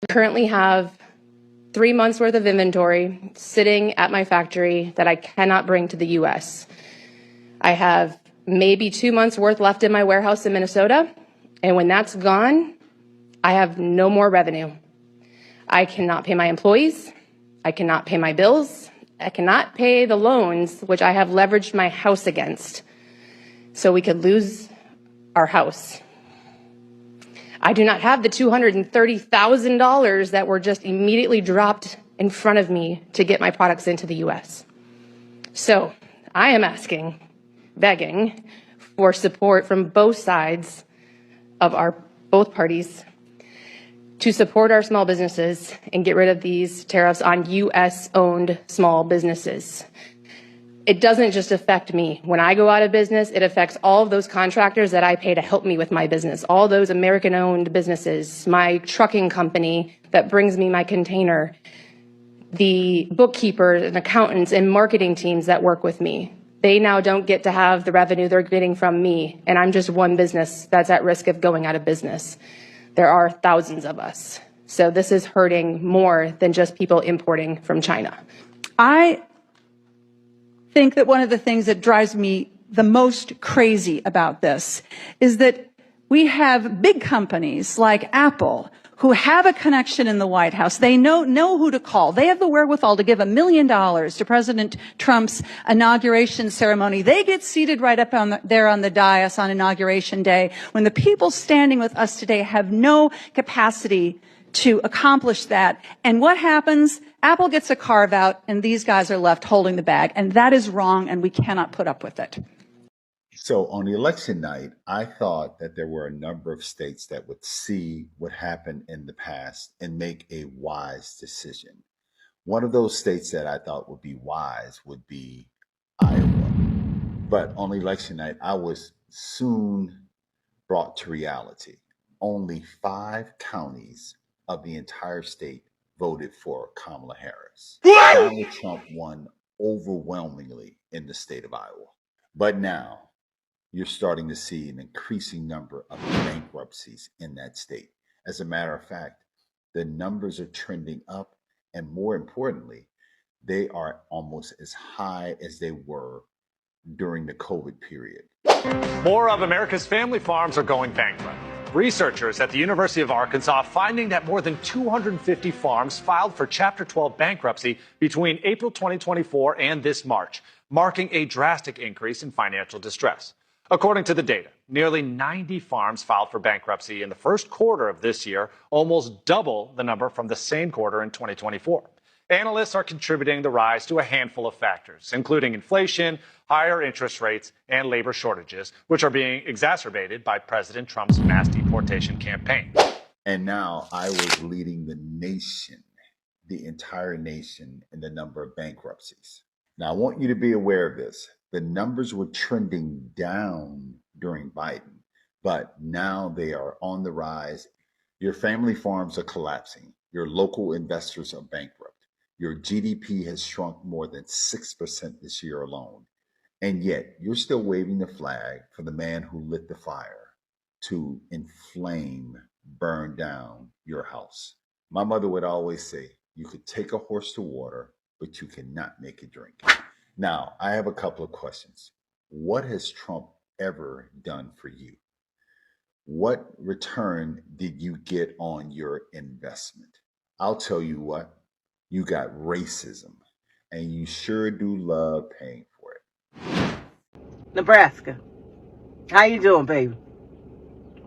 I currently have 3 months worth of inventory sitting at my factory that I cannot bring to the US. I have maybe 2 months worth left in my warehouse in Minnesota, and when that's gone, I have no more revenue. I cannot pay my employees. I cannot pay my bills. I cannot pay the loans, which I have leveraged my house against, so we could lose our house. I do not have the $230,000 that were just immediately dropped in front of me to get my products into the US. So I am asking, begging for support from both sides of both parties to support our small businesses and get rid of these tariffs on US-owned small businesses. It doesn't just affect me. When I go out of business, it affects all of those contractors that I pay to help me with my business, all those American-owned businesses, my trucking company that brings me my container, the bookkeepers and accountants and marketing teams that work with me. They now don't get to have the revenue they're getting from me, and I'm just one business that's at risk of going out of business. There are thousands of us. So this is hurting more than just people importing from China. I think that one of the things that drives me the most crazy about this is that we have big companies like Apple who have a connection in the White House. They know who to call. They have the wherewithal to give $1 million to President Trump's inauguration ceremony. They get seated right up there on the dais on Inauguration Day when the people standing with us today have no capacity to accomplish that. And what happens? Apple gets a carve out and these guys are left holding the bag. And that is wrong, and we cannot put up with it. So on the election night, I thought that there were a number of states that would see what happened in the past and make a wise decision. One of those states that I thought would be wise would be Iowa. But on election night, I was soon brought to reality. Only 5 counties of the entire state voted for Kamala Harris. Donald Trump won overwhelmingly in the state of Iowa. But now, you're starting to see an increasing number of bankruptcies in that state. As a matter of fact, the numbers are trending up, and more importantly, they are almost as high as they were during the COVID period. More of America's family farms are going bankrupt. Researchers at the University of Arkansas finding that more than 250 farms filed for Chapter 12 bankruptcy between April 2024 and this March, marking a drastic increase in financial distress. According to the data, nearly 90 farms filed for bankruptcy in the first quarter of this year, almost double the number from the same quarter in 2024. Analysts are contributing the rise to a handful of factors, including inflation, higher interest rates, and labor shortages, which are being exacerbated by President Trump's mass deportation campaign. And now I was leading the nation, the entire nation, in the number of bankruptcies. Now, I want you to be aware of this. The numbers were trending down during Biden, but now they are on the rise. Your family farms are collapsing. Your local investors are bankrupt. Your GDP has shrunk more than 6% this year alone. And yet you're still waving the flag for the man who lit the fire to inflame, burn down your house. My mother would always say, you could take a horse to water, but you cannot make it drink. Now, I have a couple of questions. What has Trump ever done for you? What return did you get on your investment? I'll tell you what, you got racism, and you sure do love paying for it. Nebraska, how you doing, baby?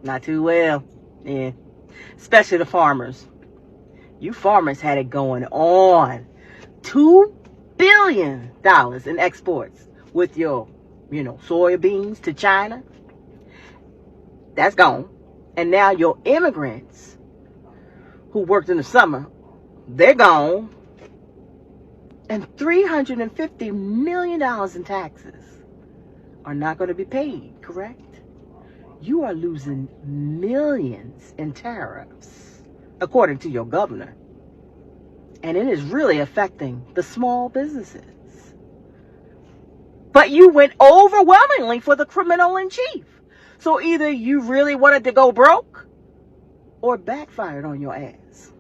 Not too well, yeah. Especially the farmers. You farmers had it going on. $2 billion in exports with your, soybeans to China. That's gone. And now your immigrants who worked in the summer, they're gone. And $350 million in taxes are not going to be paid, correct? You are losing millions in tariffs, according to your governor. And it is really affecting the small businesses. But you went overwhelmingly for the criminal in chief. So either you really wanted to go broke or backfired on your ass.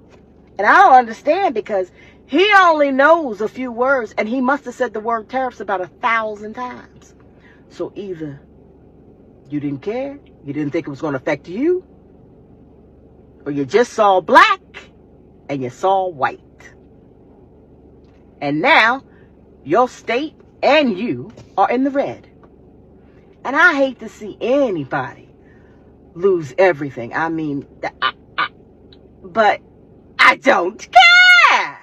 And I don't understand, because he only knows a few words, and he must have said the word tariffs about 1,000 times. So either you didn't care, you didn't think it was going to affect you, or you just saw black and you saw white. And now your state and you are in the red. And I hate to see anybody lose everything. I mean, but I don't care.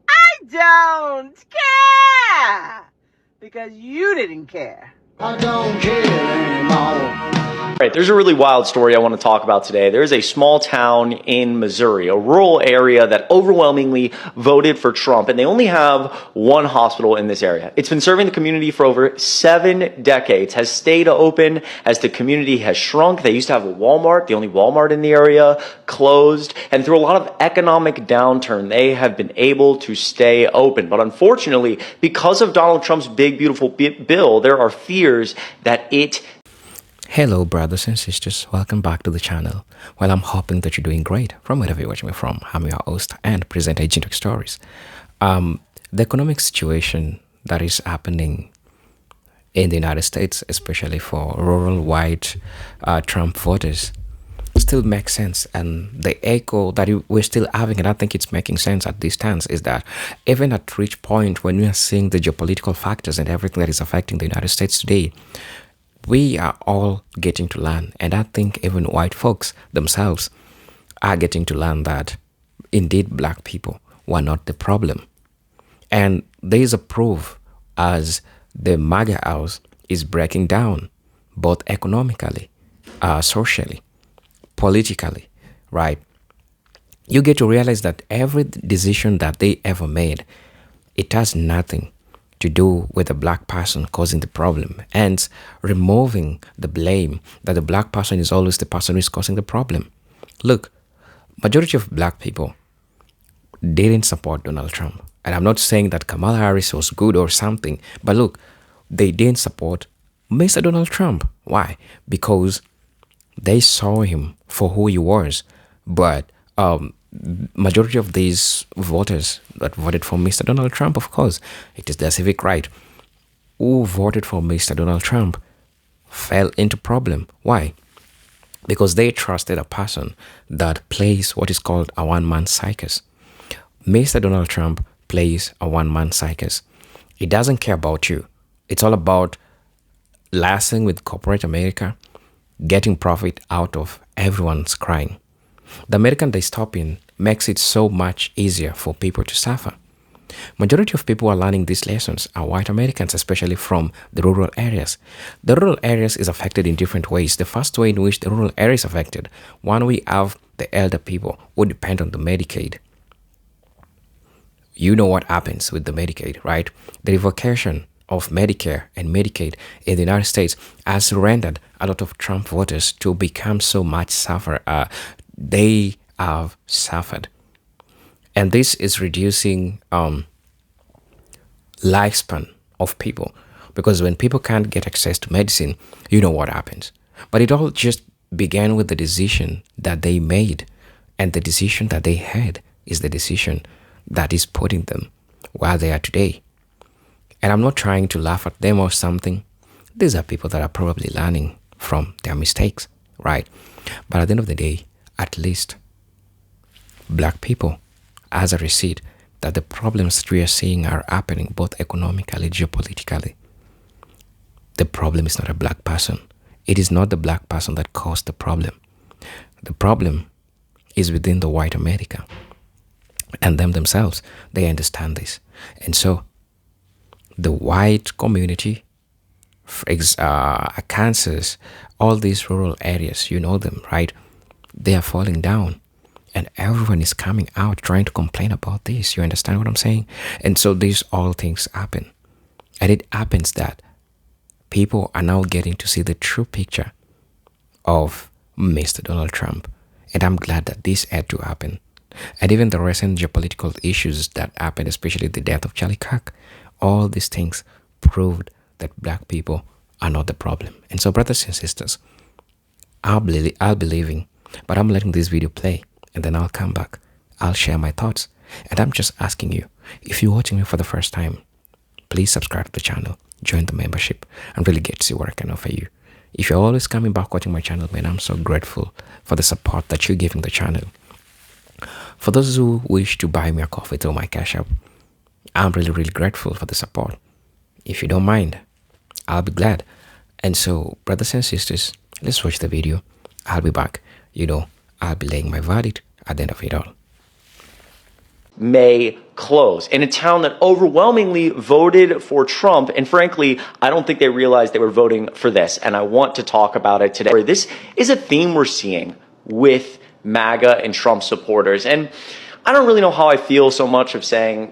I don't care. Because you didn't care. I don't care anymore. All right, there's a really wild story I want to talk about today. There's a small town in Missouri, a rural area that overwhelmingly voted for Trump, and they only have one hospital in this area. It's been serving the community for over 7 decades, has stayed open as the community has shrunk. They used to have a Walmart, the only Walmart in the area, closed, and through a lot of economic downturn, they have been able to stay open. But unfortunately, because of Donald Trump's big, beautiful bill, there are fears that it Hello brothers and sisters, welcome back to the channel. Well, I'm hoping that you're doing great from wherever you're watching me from. I'm your host and presenter, Agent Stories. The economic situation that is happening in the United States, especially for rural white Trump voters, still makes sense. And the echo that we're still having, and I think it's making sense at this stance, is that even at which point when we are seeing the geopolitical factors and everything that is affecting the United States today, we are all getting to learn, and I think even white folks themselves are getting to learn that indeed black people were not the problem. And there is a proof as the MAGA house is breaking down, both economically, socially, politically, right? You get to realize that every decision that they ever made, it has nothing to do with a black person causing the problem, and removing the blame that the black person is always the person who is causing the problem. Look, majority of black people didn't support Donald Trump. And I'm not saying that Kamala Harris was good or something, but look, they didn't support Mr. Donald Trump. Why? Because they saw him for who he was. But majority of these voters that voted for Mr. Donald Trump, of course, it is their civic right, who voted for Mr. Donald Trump fell into problem. Why? Because they trusted a person that plays what is called a one-man circus. Mr. Donald Trump plays a one-man circus. He doesn't care about you. It's all about lasting with corporate America, getting profit out of everyone's crying. The American dystopian makes it so much easier for people to suffer. Majority of people who are learning these lessons are white Americans, especially from the rural areas. The rural areas is affected in different ways. The first way in which the rural area is affected, one, we have the elder people who depend on the Medicaid. You know what happens with the Medicaid, right? The revocation of Medicare and Medicaid in the United States has rendered a lot of Trump voters to become so much suffer. They have suffered, and this is reducing lifespan of people, because when people can't get access to medicine, you know what happens. But it all just began with the decision that they made, and the decision that they had is the decision that is putting them where they are today. And I'm not trying to laugh at them or something. These are people that are probably learning from their mistakes, right? But at the end of the day, at least black people as a receipt that the problems that we are seeing are happening both economically, geopolitically. The problem is not a black person. It is not the black person that caused the problem. The problem is within the white America. And them themselves, they understand this. And so the white community, Kansas, all these rural areas, you know them, right? They are falling down, and everyone is coming out trying to complain about this. You understand what I'm saying? And so these all things happen. And it happens that people are now getting to see the true picture of Mr. Donald Trump. And I'm glad that this had to happen. And even the recent geopolitical issues that happened, especially the death of Charlie Kirk, all these things proved that black people are not the problem. And so, brothers and sisters, I'll be leaving, but I'm letting this video play, and then I'll come back I'll share my thoughts. And I'm just asking you, if you're watching me for the first time, please subscribe to the channel, join the membership, and really get to see what I can offer you. If you're always coming back watching my channel, man, I'm so grateful for the support that you're giving the channel. For those who wish to buy me a coffee through my Cash App, I'm really grateful for the support. If you don't mind, I'll be glad. And so, brothers and sisters, let's watch the video. I'll be back. I'll be laying my verdict at the end of it all. May close in a town that overwhelmingly voted for Trump. And frankly, I don't think they realized they were voting for this. And I want to talk about it today. This is a theme we're seeing with MAGA and Trump supporters. And I don't really know how I feel so much of saying,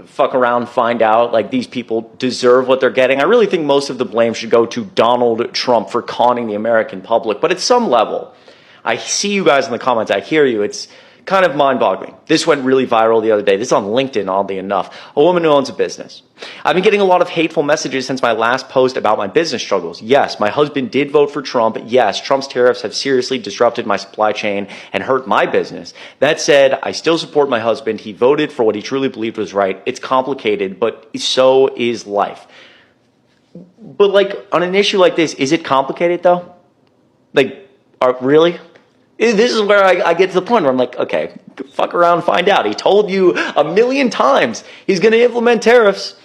fuck around, find out, like these people deserve what they're getting. I really think most of the blame should go to Donald Trump for conning the American public. But at some level, I see you guys in the comments. I hear you. It's kind of mind-boggling. This went really viral the other day. This is on LinkedIn, oddly enough. A woman who owns a business. I've been getting a lot of hateful messages since my last post about my business struggles. Yes, my husband did vote for Trump. Yes, Trump's tariffs have seriously disrupted my supply chain and hurt my business. That said, I still support my husband. He voted for what he truly believed was right. It's complicated, but so is life. But like on an issue like this, is it complicated though? Really? This is where I get to the point where I'm like, okay, fuck around, find out. He told you a million times he's going to implement tariffs.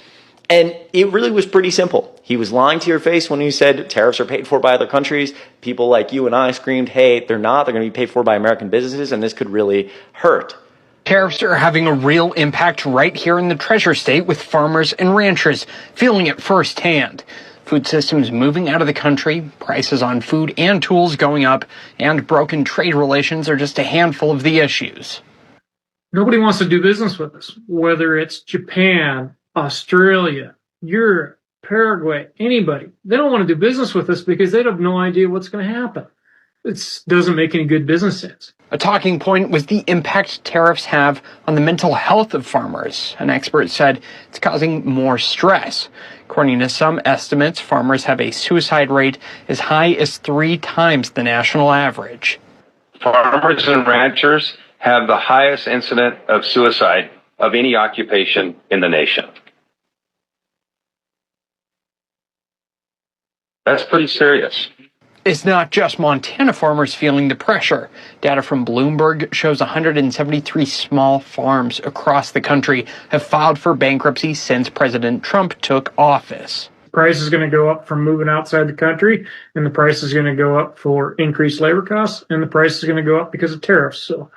And it really was pretty simple. He was lying to your face when he said tariffs are paid for by other countries. People like you and I screamed, hey, they're not. They're going to be paid for by American businesses, and this could really hurt. Tariffs are having a real impact right here in the Treasure State, with farmers and ranchers feeling it firsthand. Food systems moving out of the country, prices on food and tools going up, and broken trade relations are just a handful of the issues. Nobody wants to do business with us, whether it's Japan, Australia, Europe, Paraguay, anybody. They don't want to do business with us because they have no idea what's going to happen. It doesn't make any good business sense. A talking point was the impact tariffs have on the mental health of farmers. An expert said it's causing more stress. According to some estimates, farmers have a suicide rate as high as 3 times the national average. Farmers and ranchers have the highest incident of suicide of any occupation in the nation. That's pretty serious. It's not just Montana farmers feeling the pressure. Data from Bloomberg shows 173 small farms across the country have filed for bankruptcy since President Trump took office. The price is going to go up from moving outside the country, and the price is going to go up for increased labor costs, and the price is going to go up because of tariffs. So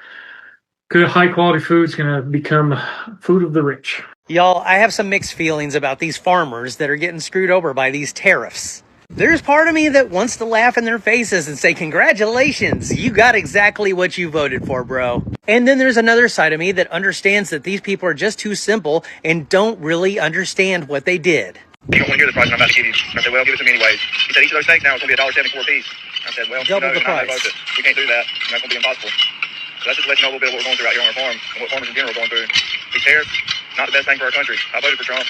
good high-quality food is going to become food of the rich. Y'all, I have some mixed feelings about these farmers that are getting screwed over by these tariffs. There's part of me that wants to laugh in their faces and say, congratulations, you got exactly what you voted for, bro. And then there's another side of me that understands that these people are just too simple and don't really understand what they did. You don't want to hear the price I'm about to give you. I said, well, give it to me anyways. He said, each of those steaks now is going to be $1.74 a piece. I said, well, double the price. We can't do that, and that's going to be impossible. So that's just to let you know a little bit of what we're going through out here on our farm and what farmers in general are going through. These tariffs, not the best thing for our country. I voted for Trump.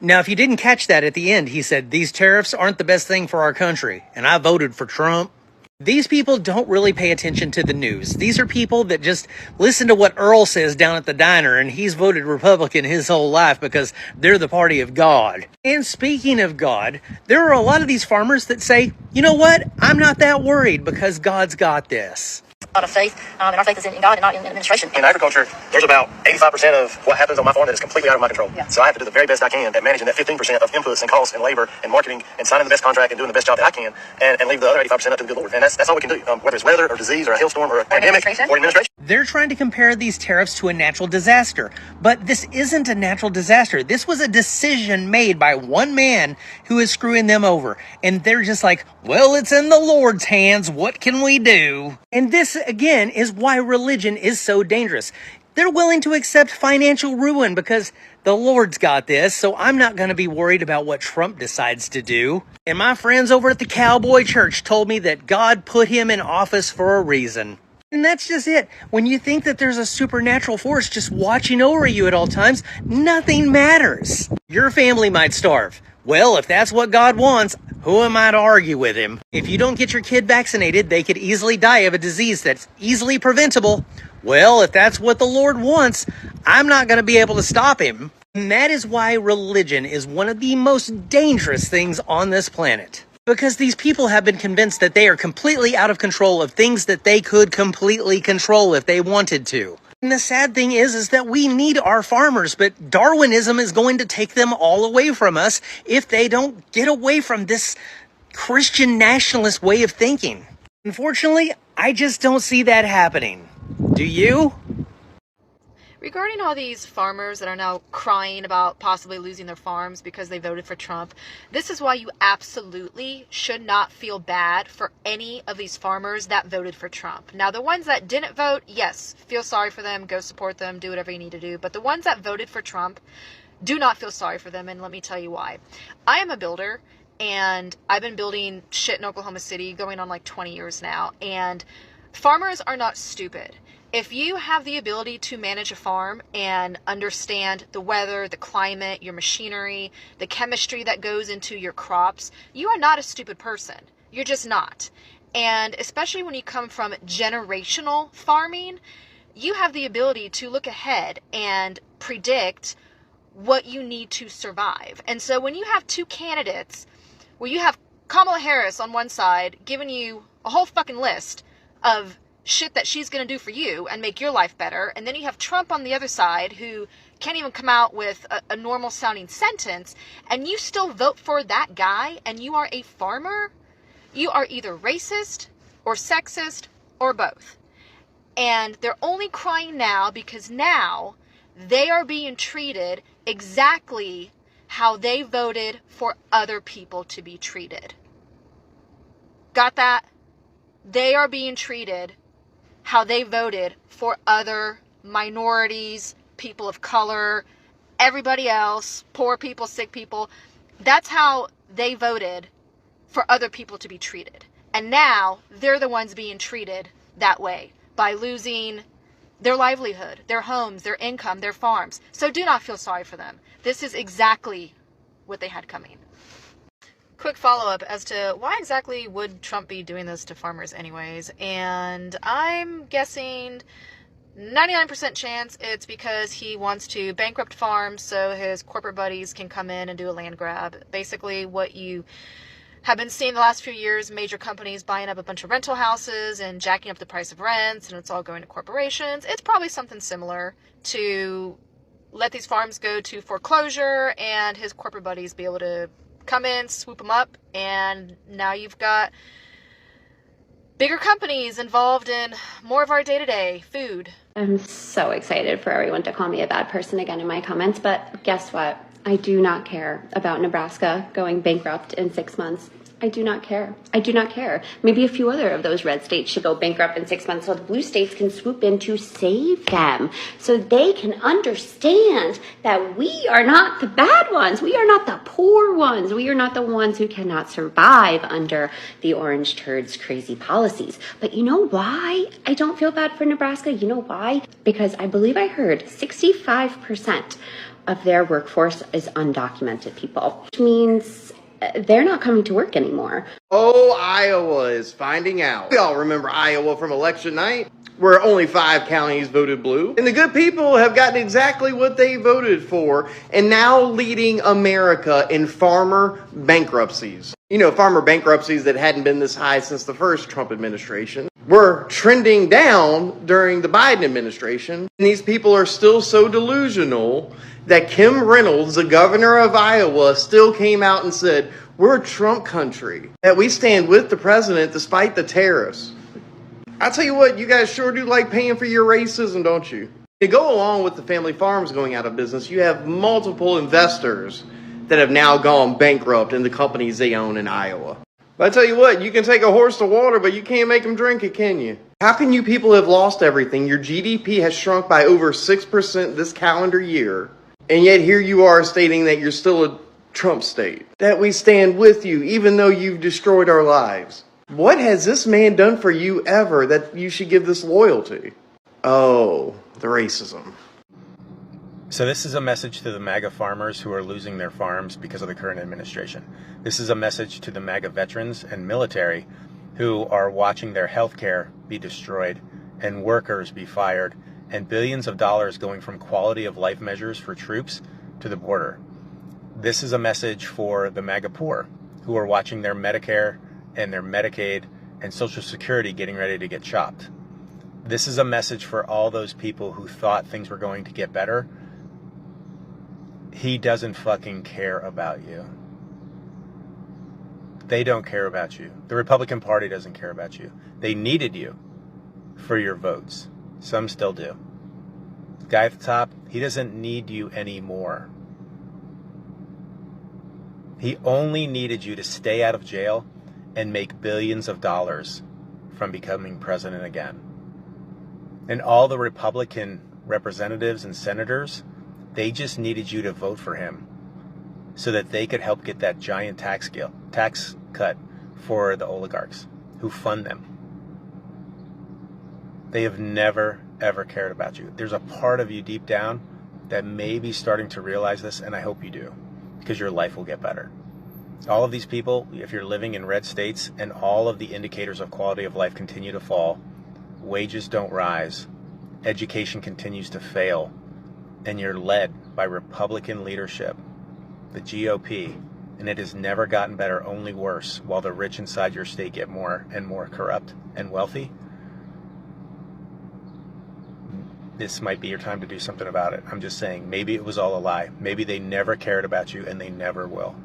Now, if you didn't catch that at the end, he said, these tariffs aren't the best thing for our country, and I voted for Trump. These people don't really pay attention to the news. These are people that just listen to what Earl says down at the diner, and he's voted Republican his whole life because they're the party of God. And speaking of God, there are a lot of these farmers that say, you know what? I'm not that worried because God's got this. A lot of faith, and our faith is in God and not in administration. In agriculture, there's about 85% of what happens on my farm that is completely out of my control. Yeah. So I have to do the very best I can at managing that 15% of inputs and costs and labor and marketing and signing the best contract and doing the best job that I can, and leave the other 85% up to the good Lord. And that's all we can do, whether it's weather or disease or a hailstorm or a pandemic or administration. They're trying to compare these tariffs to a natural disaster, but this isn't a natural disaster. This was a decision made by one man who is screwing them over. And they're just like, well, it's in the Lord's hands. What can we do? And this, again, is why religion is so dangerous. They're willing to accept financial ruin because the Lord's got this, so I'm not going to be worried about what Trump decides to do. And my friends over at the Cowboy Church told me that God put him in office for a reason. And that's just it. When you think that there's a supernatural force just watching over you at all times, nothing matters. Your family might starve. Well, if that's what God wants, who am I to argue with him? If you don't get your kid vaccinated, they could easily die of a disease that's easily preventable. Well, if that's what the Lord wants, I'm not going to be able to stop him. And that is why religion is one of the most dangerous things on this planet. Because these people have been convinced that they are completely out of control of things that they could completely control if they wanted to. And the sad thing is that we need our farmers, but Darwinism is going to take them all away from us if they don't get away from this Christian nationalist way of thinking. Unfortunately, I just don't see that happening. Do you? Regarding all these farmers that are now crying about possibly losing their farms because they voted for Trump, this is why you absolutely should not feel bad for any of these farmers that voted for Trump. Now, the ones that didn't vote, yes, feel sorry for them, go support them, do whatever you need to do. But the ones that voted for Trump, do not feel sorry for them, and let me tell you why. I am a builder, and I've been building shit in Oklahoma City going on like 20 years now, and farmers are not stupid. If you have the ability to manage a farm and understand the weather, the climate, your machinery, the chemistry that goes into your crops, you are not a stupid person. You're just not. And especially when you come from generational farming, you have the ability to look ahead and predict what you need to survive. And so when you have two candidates where you have Kamala Harris on one side giving you a whole fucking list of shit that she's going to do for you and make your life better, and then you have Trump on the other side who can't even come out with a normal sounding sentence, and you still vote for that guy, and you are a farmer, you are either racist or sexist or both. And they're only crying now because now they are being treated exactly how they voted for other people to be treated. Got that? They are being treated how they voted for other minorities, people of color, everybody else, poor people, sick people. That's how they voted for other people to be treated. And now they're the ones being treated that way by losing their livelihood, their homes, their income, their farms. So do not feel sorry for them. This is exactly what they had coming. Quick follow-up as to why exactly would Trump be doing this to farmers anyways, and I'm guessing 99% chance it's because he wants to bankrupt farms so his corporate buddies can come in and do a land grab. Basically what you have been seeing the last few years, major companies buying up a bunch of rental houses and jacking up the price of rents, and it's all going to corporations. It's probably something similar to let these farms go to foreclosure and his corporate buddies be able to come in, swoop them up, and now you've got bigger companies involved in more of our day-to-day food. I'm so excited for everyone to call me a bad person again in my comments, but guess what? I do not care about Nebraska going bankrupt in 6 months. I do not care. I do not care. Maybe a few other of those red states should go bankrupt in 6 months so the blue states can swoop in to save them, so they can understand that we are not the bad ones. We are not the poor ones. We are not the ones who cannot survive under the orange turds' crazy policies. But you know why I don't feel bad for Nebraska? You know why? Because I believe I heard 65% of their workforce is undocumented people, which means they're not coming to work anymore. Oh, Iowa is finding out. We all remember Iowa from election night, where only 5 counties voted blue. And the good people have gotten exactly what they voted for, and now leading America in farmer bankruptcies. You know, farmer bankruptcies that hadn't been this high since the first Trump administration were trending down during the Biden administration. And these people are still so delusional that Kim Reynolds, the governor of Iowa, still came out and said, we're a Trump country, that we stand with the president despite the tariffs. I'll tell you what, you guys sure do like paying for your racism, don't you? To go along with the family farms going out of business, you have multiple investors that have now gone bankrupt in the companies they own in Iowa. But I tell you what, you can take a horse to water, but you can't make them drink it, can you? How can you people have lost everything? Your GDP has shrunk by over 6% this calendar year, and yet here you are stating that you're still a Trump state, that we stand with you even though you've destroyed our lives. What has this man done for you ever that you should give this loyalty? Oh, the racism. So this is a message to the MAGA farmers who are losing their farms because of the current administration. This is a message to the MAGA veterans and military who are watching their health care be destroyed and workers be fired and billions of dollars going from quality of life measures for troops to the border. This is a message for the MAGA poor who are watching their Medicare and their Medicaid and Social Security getting ready to get chopped. This is a message for all those people who thought things were going to get better. He doesn't fucking care about you. They don't care about you. The Republican Party doesn't care about you. They needed you for your votes. Some still do. The guy at the top, he doesn't need you anymore. He only needed you to stay out of jail and make billions of dollars from becoming president again. And all the Republican representatives and senators, they just needed you to vote for him so that they could help get that giant tax cut for the oligarchs who fund them. They have never, ever cared about you. There's a part of you deep down that may be starting to realize this, and I hope you do, because your life will get better. All of these people, if you're living in red states and all of the indicators of quality of life continue to fall, wages don't rise, education continues to fail, and you're led by Republican leadership, the GOP, and it has never gotten better, only worse, while the rich inside your state get more and more corrupt and wealthy. This might be your time to do something about it. I'm just saying, maybe it was all a lie. Maybe they never cared about you and they never will.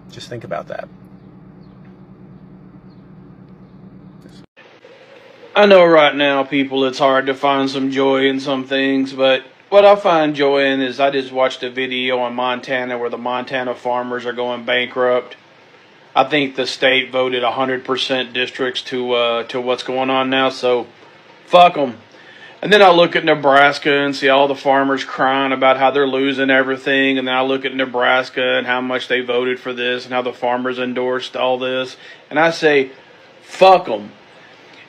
Just think about that. I know right now, people, it's hard to find some joy in some things, but what I find joy in is I just watched a video on Montana where the Montana farmers are going bankrupt. I think the state voted 100% districts to what's going on now, so fuck them. And then I look at Nebraska and see all the farmers crying about how they're losing everything. And then I look at Nebraska and how much they voted for this and how the farmers endorsed all this. And I say, fuck them.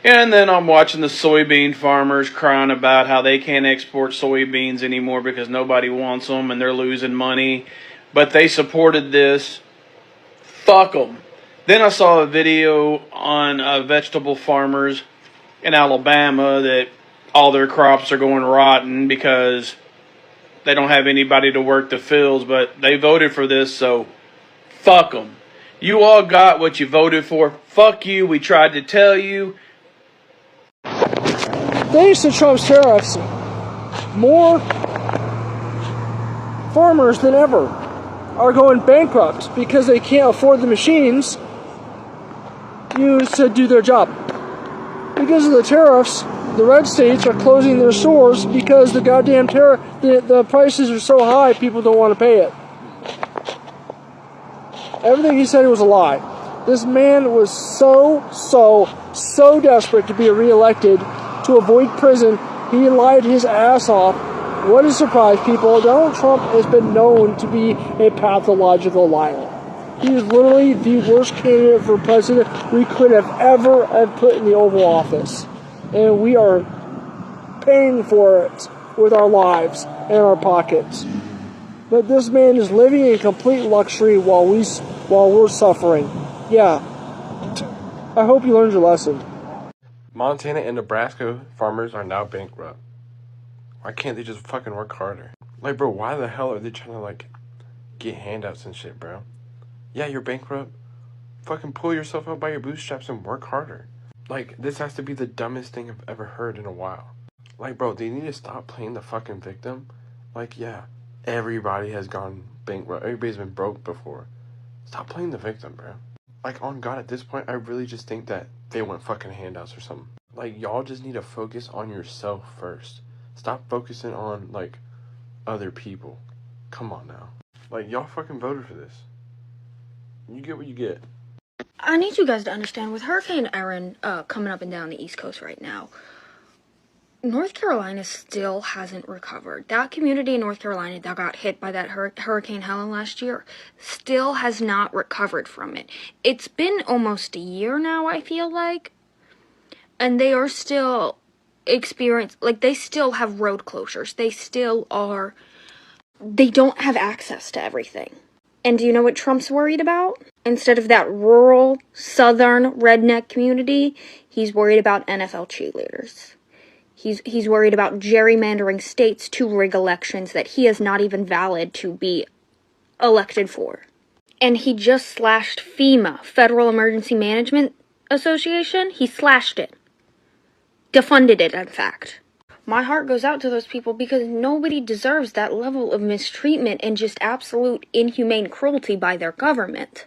And then I'm watching the soybean farmers crying about how they can't export soybeans anymore because nobody wants them and they're losing money. But they supported this. Fuck them. Then I saw a video on vegetable farmers in Alabama that all their crops are going rotten because they don't have anybody to work the fields, but they voted for this, so fuck them. You all got what you voted for. Fuck you. We tried to tell you. Thanks to Trump's tariffs, more farmers than ever are going bankrupt because they can't afford the machines used to do their job. Because of the tariffs, the red states are closing their stores because the goddamn the prices are so high, people don't want to pay it. Everything he said was a lie. This man was so desperate to be reelected to avoid prison, he lied his ass off. What a surprise, people. Donald Trump has been known to be a pathological liar. He is literally the worst candidate for president we could have ever have put in the Oval Office. And we are paying for it with our lives and our pockets. But this man is living in complete luxury while we're suffering. Yeah. I hope you learned your lesson. Montana and Nebraska farmers are now bankrupt. Why can't they just fucking work harder? Like, bro, why the hell are they trying to, like, get handouts and shit, bro? Yeah, you're bankrupt. Fucking pull yourself up by your bootstraps and work harder. Like, this has to be the dumbest thing I've ever heard in a while. Like, bro, they need to stop playing the fucking victim. Like, yeah, everybody has gone bankrupt. Everybody's been broke before. Stop playing the victim, bro. Like, on God, at this point, I really just think that they want fucking handouts or something. Like, y'all just need to focus on yourself first. Stop focusing on, like, other people. Come on now. Like, y'all fucking voted for this. You get what you get. I need you guys to understand, with Hurricane Erin coming up and down the East Coast right now, North Carolina still hasn't recovered. That community in North Carolina that got hit by that Hurricane Helen last year still has not recovered from it. It's been almost a year now, I feel like, and they are still they still have road closures. They don't have access to everything. And do you know what Trump's worried about? Instead of that rural, southern, redneck community, he's worried about NFL cheerleaders. He's worried about gerrymandering states to rig elections that he is not even valid to be elected for. And he just slashed FEMA, Federal Emergency Management Association. He slashed it. Defunded it, in fact. My heart goes out to those people because nobody deserves that level of mistreatment and just absolute inhumane cruelty by their government.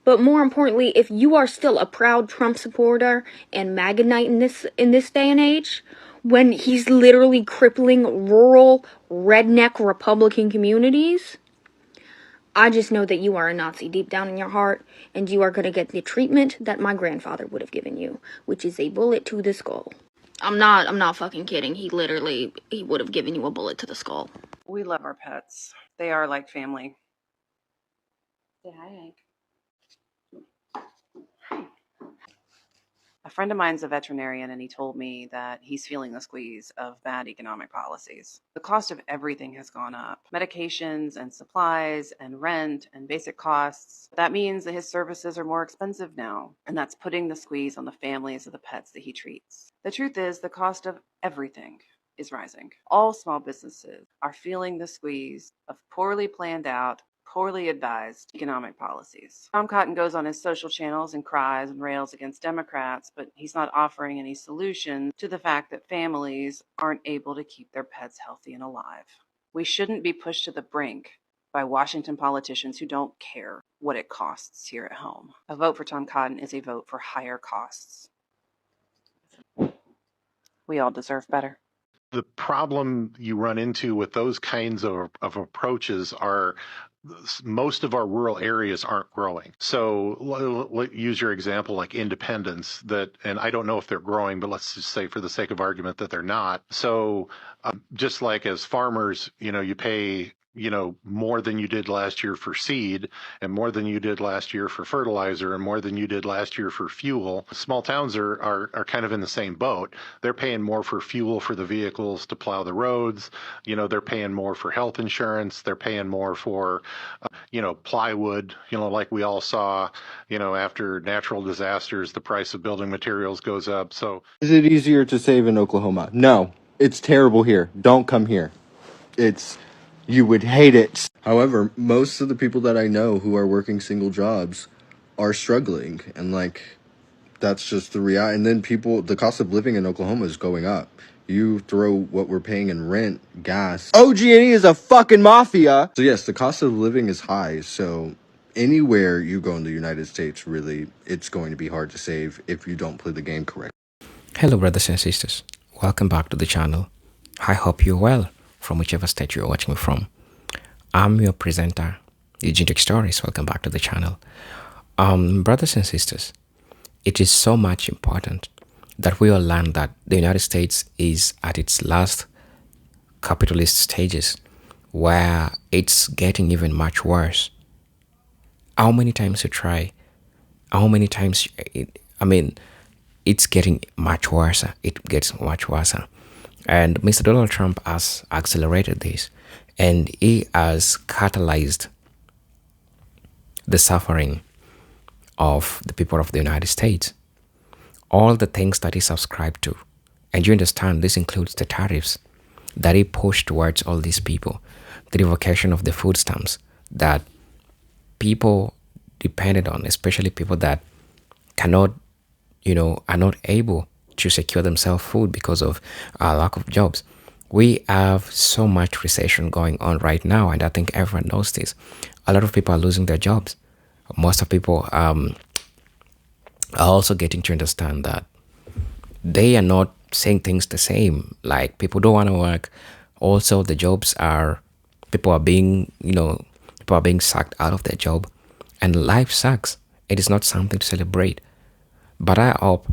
But more importantly, if you are still a proud Trump supporter and MAGA Knight in this day and age, when he's literally crippling rural, redneck Republican communities, I just know that you are a Nazi deep down in your heart, and you are going to get the treatment that my grandfather would have given you, which is a bullet to the skull. I'm not fucking kidding. He would have given you a bullet to the skull. We love our pets. They are like family. Say hi, Hank. A friend of mine's a veterinarian, and he told me that he's feeling the squeeze of bad economic policies. The cost of everything has gone up. Medications and supplies and rent and basic costs. That means that his services are more expensive now, and that's putting the squeeze on the families of the pets that he treats. The truth is, the cost of everything is rising. All small businesses are feeling the squeeze of poorly planned out, poorly advised economic policies. Tom Cotton goes on his social channels and cries and rails against Democrats, but he's not offering any solution to the fact that families aren't able to keep their pets healthy and alive. We shouldn't be pushed to the brink by Washington politicians who don't care what it costs here at home. A vote for Tom Cotton is a vote for higher costs. We all deserve better. The problem you run into with those kinds of approaches are most of our rural areas aren't growing. So use your example like Independence, and I don't know if they're growing, but let's just say for the sake of argument that they're not. So just like as farmers, you pay more than you did last year for seed, and more than you did last year for fertilizer, and more than you did last year for fuel. Small towns are kind of in the same boat. They're paying more for fuel for the vehicles to plow the roads. They're paying more for health insurance. They're paying more for, plywood, like we all saw, after natural disasters, the price of building materials goes up. So is it easier to save in Oklahoma? No, it's terrible here. Don't come here. You would hate it. However, most of the people that I know who are working single jobs are struggling, and that's just the reality. And then the cost of living in Oklahoma is going up. You throw what we're paying in rent, gas. OG&E is a fucking mafia. So yes, the cost of living is high. So anywhere you go in the United States, really, it's going to be hard to save if you don't play the game correctly. Hello, brothers and sisters. Welcome back to the channel. I hope you're well from whichever state you're watching me from. I'm your presenter, Geopolitical Stories. Welcome back to the channel. Brothers and sisters, it is so much important that we all learn that the United States is at its last capitalist stages, where it's getting even much worse. How many times you try, it's getting much worse. It gets much worse. And Mr. Donald Trump has accelerated this, and he has catalyzed the suffering of the people of the United States. All the things that he subscribed to, and you understand this includes the tariffs that he pushed towards all these people, the revocation of the food stamps that people depended on, especially people that cannot, are not able to secure themselves food because of a lack of jobs. We have so much recession going on right now, and I think everyone knows this. A lot of people are losing their jobs. Most of people are also getting to understand that they are not saying things the same. Like, people don't want to work. Also, the jobs are, people are being sucked out of their job, and life sucks. It is not something to celebrate. But I hope,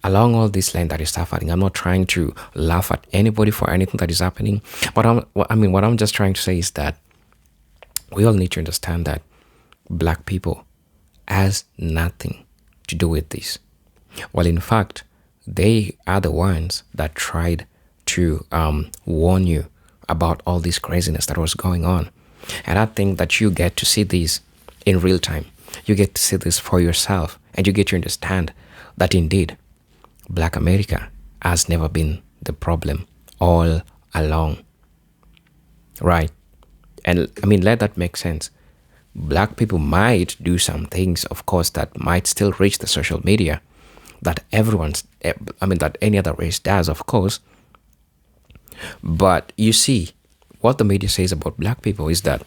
along all this line that is happening, I'm not trying to laugh at anybody for anything that is happening. But what I'm just trying to say is that we all need to understand that black people has nothing to do with this. Well, in fact, they are the ones that tried to warn you about all this craziness that was going on. And I think that you get to see this in real time. You get to see this for yourself, and you get to understand that indeed Black America has never been the problem all along. Right? And I mean, let that make sense. Black people might do some things, of course, that might still reach the social media that that any other race does, of course. But you see, what the media says about black people is that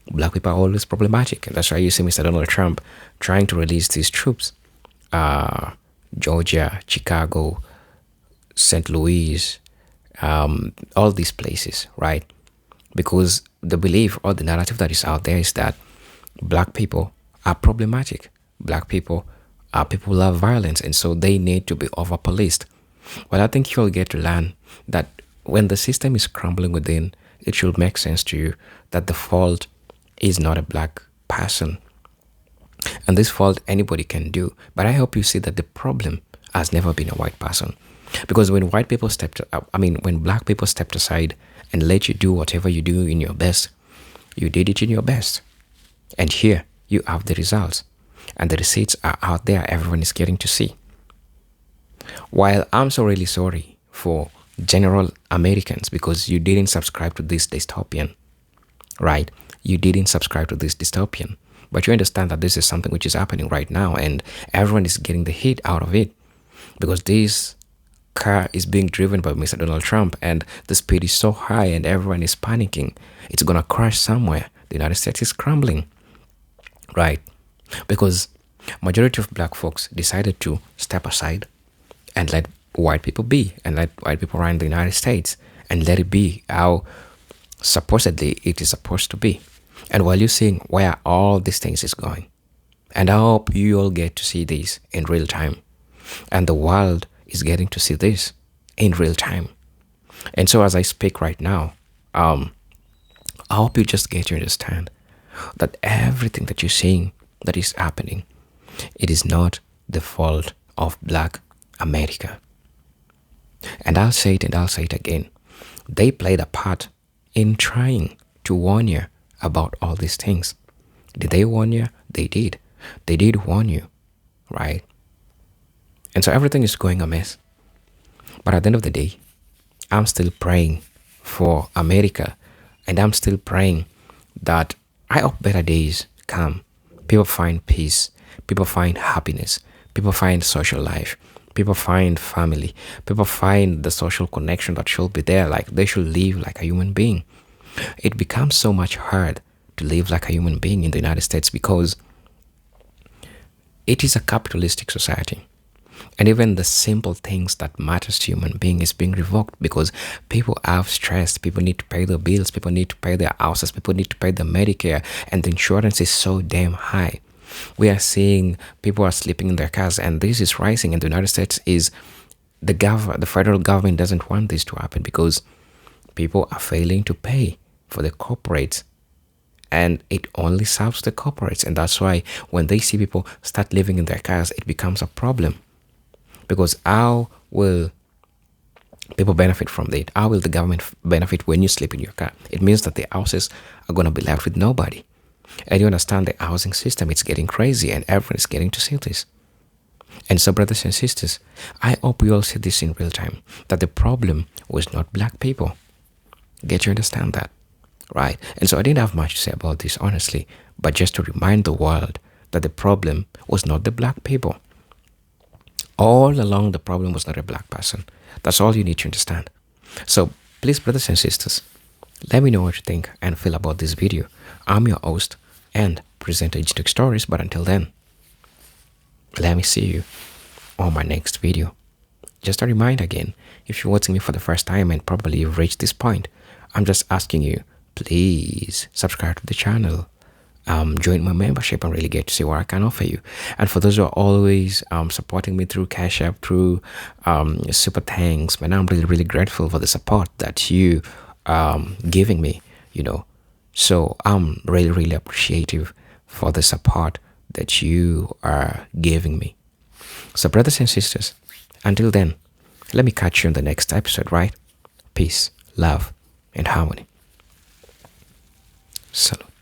black people are always problematic. And that's why you see Mr. Donald Trump trying to release these troops. Georgia, Chicago, St. Louis, all these places, right? Because the belief or the narrative that is out there is that black people are problematic. Black people are people who love violence, and so they need to be over-policed. Well, I think you'll get to learn that when the system is crumbling within, it should make sense to you that the fault is not a black person. And this fault anybody can do. But I hope you see that the problem has never been a white person. Because when white people when black people stepped aside and let you do whatever you do in your best, you did it in your best. And here you have the results. And the receipts are out there, everyone is getting to see. While I'm so really sorry for general Americans because you didn't subscribe to this dystopian, right? You didn't subscribe to this dystopian. But you understand that this is something which is happening right now, and everyone is getting the hit out of it because this car is being driven by Mr. Donald Trump and the speed is so high and everyone is panicking. It's going to crash somewhere. The United States is crumbling, right? Because majority of black folks decided to step aside and let white people be and let white people run the United States and let it be how supposedly it is supposed to be. And while you're seeing where all these things is going, and I hope you all get to see this in real time, and the world is getting to see this in real time. And so as I speak right now, I hope you just get to understand that everything that you're seeing that is happening, it is not the fault of black America. And I'll say it and I'll say it again. They played a part in trying to warn you about all these things. Did they warn you? They did. They did warn you, right? And so everything is going amiss. But at the end of the day, I'm still praying for America, and I'm still praying that I hope better days come. People find peace. People find happiness. People find social life. People find family. People find the social connection that should be there. Like they should live like a human being. It becomes so much hard to live like a human being in the United States because it is a capitalistic society. And even the simple things that matters to human being is being revoked because people have stress. People need to pay their bills. People need to pay their houses. People need to pay their Medicare. And the insurance is so damn high. We are seeing people are sleeping in their cars, and this is rising in the United States. Is the federal government doesn't want this to happen because people are failing to pay for the corporates, and it only serves the corporates. And that's why when they see people start living in their cars, it becomes a problem. Because how will people benefit from it? How will the government benefit when you sleep in your car? It means that the houses are going to be left with nobody. And you understand the housing system, it's getting crazy and everyone is getting to see this. And so, brothers and sisters, I hope we all see this in real time, that the problem was not black people. Get to understand that, right? And so I didn't have much to say about this, honestly, but just to remind the world that the problem was not the black people. All along, the problem was not a black person. That's all you need to understand. So, please, brothers and sisters, let me know what you think and feel about this video. I'm your host and presenter Geopolitical Stories, but until then, let me see you on my next video. Just a reminder again, if you're watching me for the first time and probably you've reached this point, I'm just asking you, please subscribe to the channel. Join my membership and really get to see what I can offer you. And for those who are always supporting me through Cash App, through Super Thanks, man, I'm really, really grateful for the support that you giving me, So I'm really, really appreciative for the support that you are giving me. So brothers and sisters, until then, let me catch you in the next episode, right? Peace, love, and harmony. Salute.